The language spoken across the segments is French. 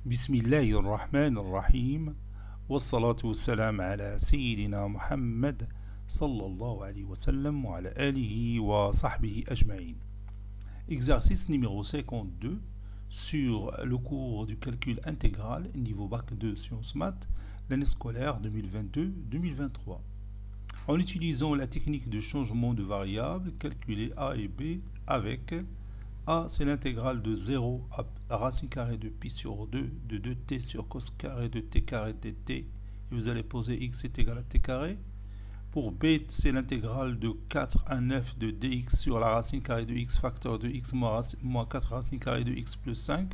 بسم الله الرحمن الرحيم والصلاة والسلام على سيدنا محمد صلى الله عليه وسلم وعلى آله وصحبه أجمعين. Exercice numéro 52 sur le cours du calcul intégral niveau bac 2 sciences maths l'année scolaire 2022-2023. En utilisant la technique de changement de variables, calculer A et B avec A, c'est l'intégrale de 0 à racine carrée de pi sur 2 de 2t sur cos carré de t carré dt. Et vous allez poser x est égal à t carré. Pour b, c'est l'intégrale de 4 à 9 de dx sur la racine carrée de x facteur de x moins 4 racine carrée de x plus 5.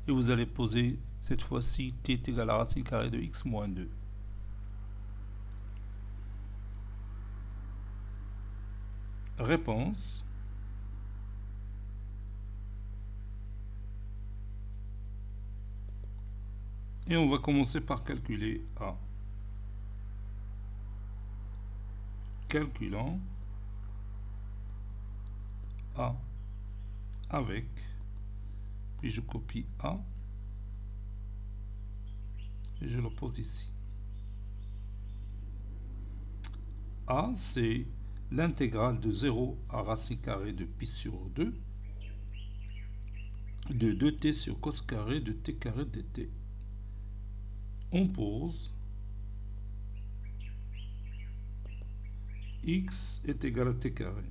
Et vous allez poser cette fois-ci t est égal à racine carrée de x moins 2. Réponse. Et on va commencer par calculer A. Calculant A avec, puis je copie A et je le pose ici. A, c'est l'intégrale de 0 à racine carrée de pi sur 2 de 2t sur cos carré de t carré dt. On pose x est égal à t carré.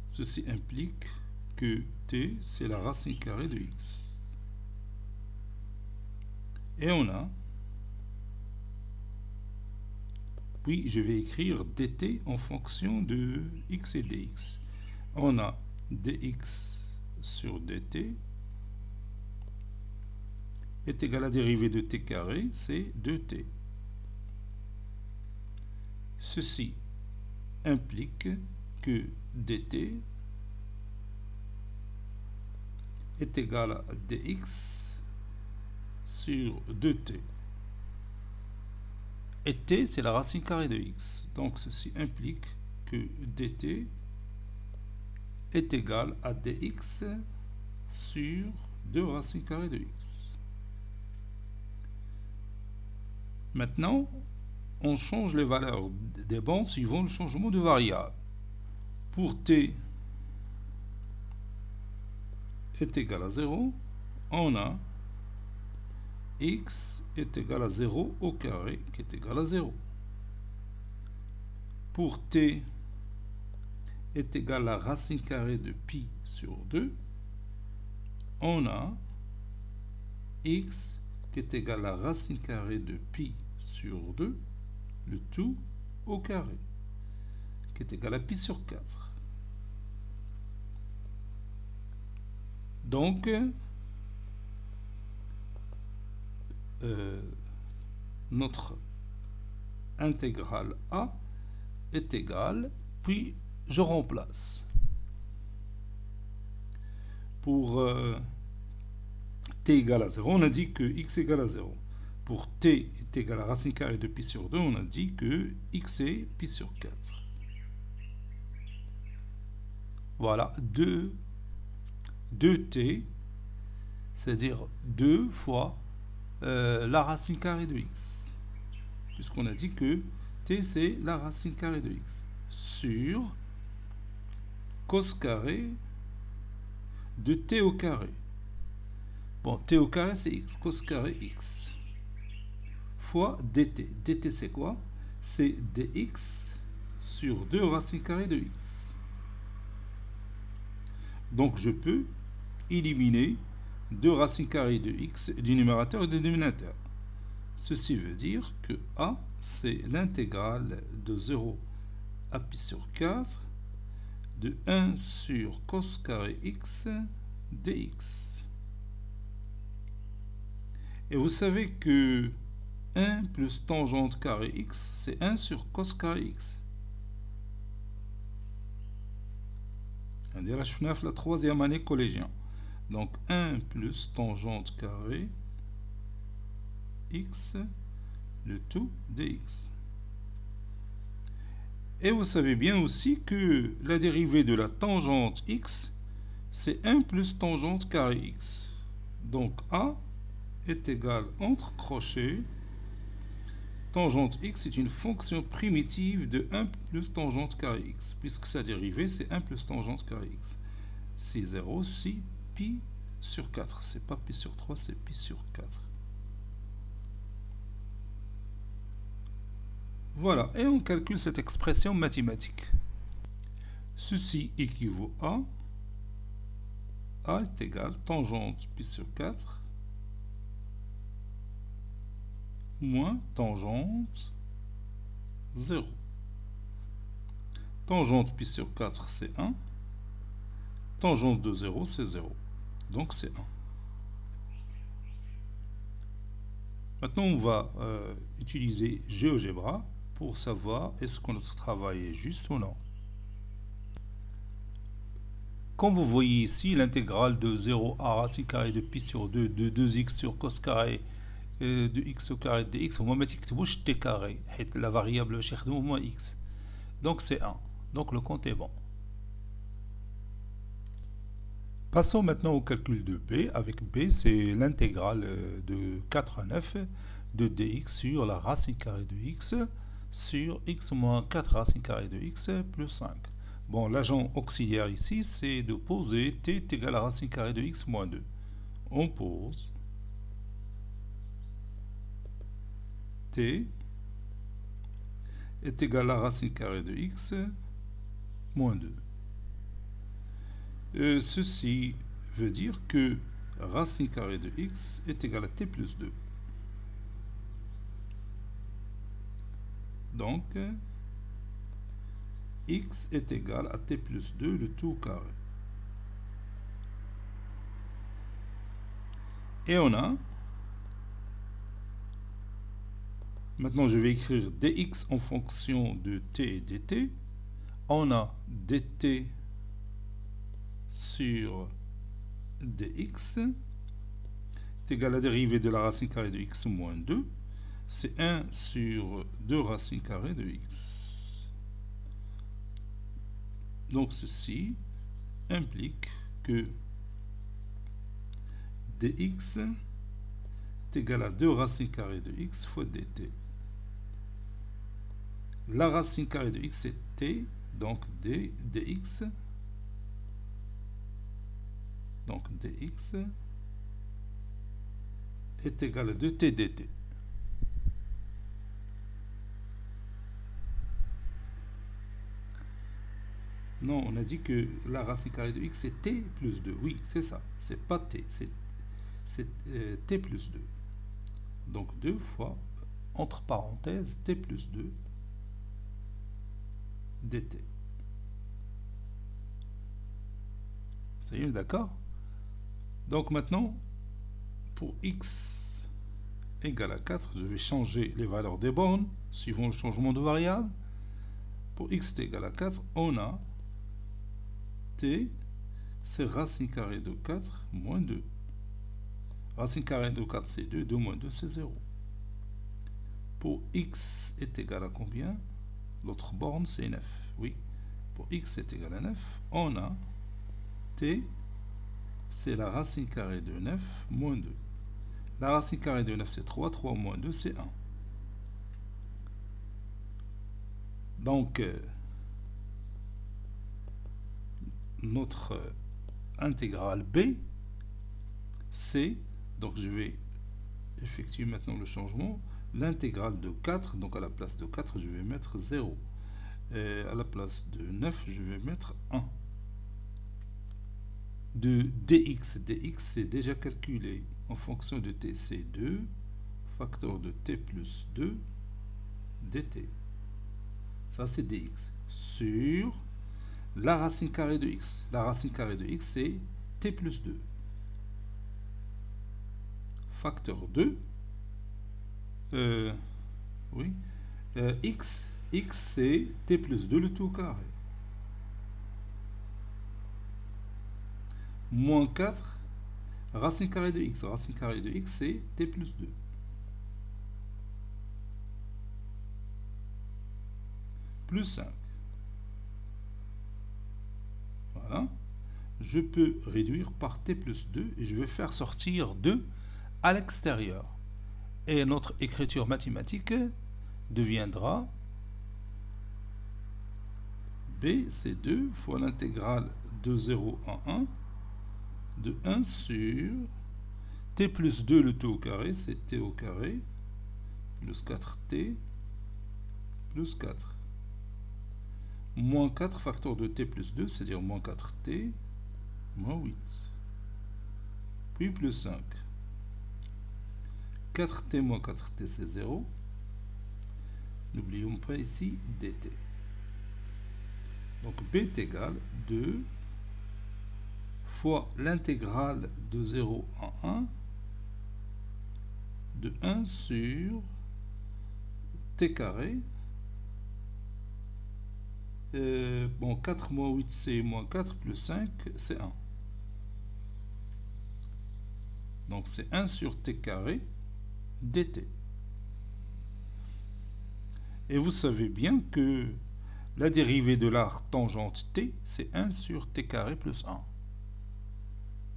Ceci implique que t, c'est la racine carrée de x. Et on a, puis je vais écrire dt en fonction de x et dx. On a dx sur dt est égal à la dérivée de t carré, c'est 2t. Ceci implique que dt est égal à dx sur 2t. Et t, c'est la racine carrée de x. Donc ceci implique que dt est égal à dx sur 2 racines carrées de x. Maintenant, on change les valeurs des bandes suivant le changement de variable. Pour t est égal à 0, on a x est égal à 0 au carré qui est égal à 0. Pour t est égal à racine carrée de pi sur 2, on a x qui est égal à racine carrée de pi sur 2, le tout au carré, qui est égal à pi sur 4. Donc, notre intégrale A est égale, puis je remplace. Pour t égale à 0, on a dit que x égale à 0. Pour t est égal à racine carrée de pi sur 2, on a dit que x est pi sur 4. Voilà, 2t, c'est-à-dire 2 fois la racine carrée de x. Puisqu'on a dit que t, c'est la racine carrée de x. Sur cos carré de t au carré. Bon, t au carré, c'est x. Cos carré, x. Fois dt. dt, c'est quoi? C'est dx sur 2 racines carrées de x. Donc, je peux éliminer 2 racines carrées de x du numérateur et du dénominateur. Ceci veut dire que a, c'est l'intégrale de 0 à pi sur 4 de 1 sur cos carré x dx. Et vous savez que 1 plus tangente carré x, c'est 1 sur cos carré x. On dirait que je suis la troisième année collégien. Donc 1 plus tangente carré x, le tout dx. Et vous savez bien aussi que la dérivée de la tangente x, c'est 1 plus tangente carré x. Donc A est égal entre crochets. Tangente x est une fonction primitive de 1 plus tangente carré x, puisque sa dérivée c'est 1 plus tangente carré x. C'est 0, c'est pi sur 4. C'est pas pi sur 3, c'est pi sur 4. Voilà, et on calcule cette expression mathématique. Ceci équivaut à A est égal tangente pi sur 4 moins tangente 0. Tangente pi sur 4, c'est 1. Tangente de 0, c'est 0. Donc c'est 1. Maintenant, on va utiliser GeoGebra pour savoir est-ce que notre travail est juste ou non. Comme vous voyez ici, l'intégrale de 0 à racine carrée de pi sur 2 de 2x sur cos carré de x au carré de x, هما ما تكتبوش t carré حيت la variable باش يخدموا هما x. Donc c'est 1. Donc le compte est bon. Passons maintenant au calcul de b. Avec b, c'est l'intégrale de 4 à 9 de dx sur la racine carrée de x sur x moins 4 racine carrée de x plus 5. Bon, l'agent auxiliaire ici, c'est de poser t est égal à racine carrée de x moins 2. On pose t est égal à racine carrée de x moins 2. Ceci veut dire que racine carrée de x est égal à t plus 2. Donc, x est égal à t plus 2, le tout carré. Et on a, maintenant je vais écrire dx en fonction de t et dt. On a dt sur dx est égal à la dérivée de la racine carrée de x moins 2. C'est 1 sur 2 racine carrée de x. Donc ceci implique que dx est égal à 2 racine carrée de x fois dt. La racine carrée de x est t, donc dx. Donc dx est égal à 2t dt. Non, on a dit que la racine carrée de x c'est t plus 2. Oui, c'est ça. C'est pas t, c'est t plus 2. Donc 2 fois, entre parenthèses, t plus 2 dt. Ça y est, d'accord? Donc maintenant, pour x égale à 4, je vais changer les valeurs des bornes suivant le changement de variable. Pour x est égal à 4, on a t, c'est racine carrée de 4 moins 2. Racine carrée de 4, c'est 2. 2 moins 2, c'est 0. Pour x est égal à combien? L'autre borne, c'est 9. Oui. Pour x est égal à 9, on a t, c'est la racine carrée de 9 moins 2. La racine carrée de 9, c'est 3. 3 moins 2, c'est 1. Donc, notre intégrale b, c'est, donc je vais effectuer maintenant le changement, l'intégrale de 4, donc à la place de 4, je vais mettre 0. Et à la place de 9, je vais mettre 1. De dx, c'est déjà calculé en fonction de t, c'est 2, facteur de t plus 2, dt. Ça, c'est dx. Sur la racine carrée de x. La racine carrée de x, c'est t plus 2. Facteur 2. Oui. X, c'est t plus 2 le tout carré. Moins 4, racine carrée de x. Racine carrée de x, c'est t plus 2. Plus 5. Voilà. je peux réduire par t plus 2 et je vais faire sortir 2 à l'extérieur. Et notre écriture mathématique deviendra b, c'est 2 fois l'intégrale de 0 à 1 de 1 sur t plus 2, le tout au carré, c'est t au carré, plus 4t, plus 4. Moins 4 facteur de t plus 2, c'est-à-dire moins 4t, moins 8. Puis plus 5. 4t moins 4t, c'est 0. N'oublions pas ici dt. Donc b est égal 2 fois l'intégrale de 0 à 1 de 1 sur t carré. 4 moins 8 c'est moins 4 plus 5 c'est 1. Donc c'est 1 sur t carré dt. Et vous savez bien que la dérivée de l'arc tangente t, c'est 1 sur t carré plus 1.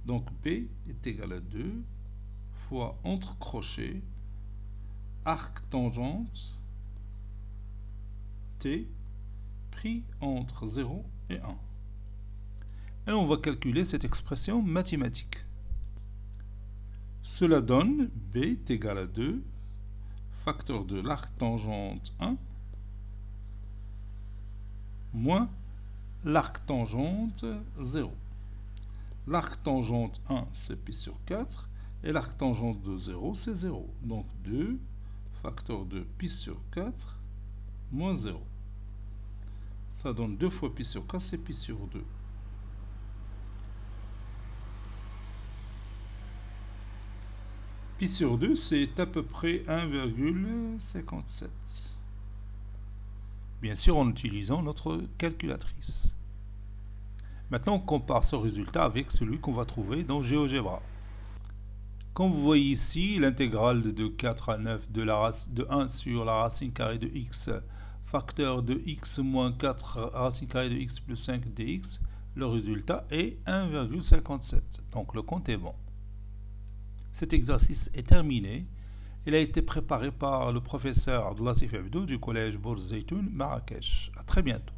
Donc b est égal à 2 fois entre crochets arc tangente t pris entre 0 et 1. Et on va calculer cette expression mathématique. Cela donne b est égal à 2 facteur de l'arc tangente 1 moins l'arc tangente 0. L'arc tangente 1, c'est pi sur 4, et l'arc tangente de 0, c'est 0. Donc 2 facteur de pi sur 4 moins 0. Ça donne 2 fois pi sur 4, c'est pi sur 2. Pi sur 2, c'est à peu près 1,57. Bien sûr, en utilisant notre calculatrice. Maintenant, on compare ce résultat avec celui qu'on va trouver dans GeoGebra. Comme vous voyez ici, l'intégrale de 4 à 9 de 1 sur la racine carrée de x, facteur de x moins 4 racine carrée de x plus 5 dx, le résultat est 1,57. Donc le compte est bon. Cet exercice est terminé. Il a été préparé par le professeur Abdelatif Abdou du collège Bourz Zeytoun, Marrakech. À très bientôt.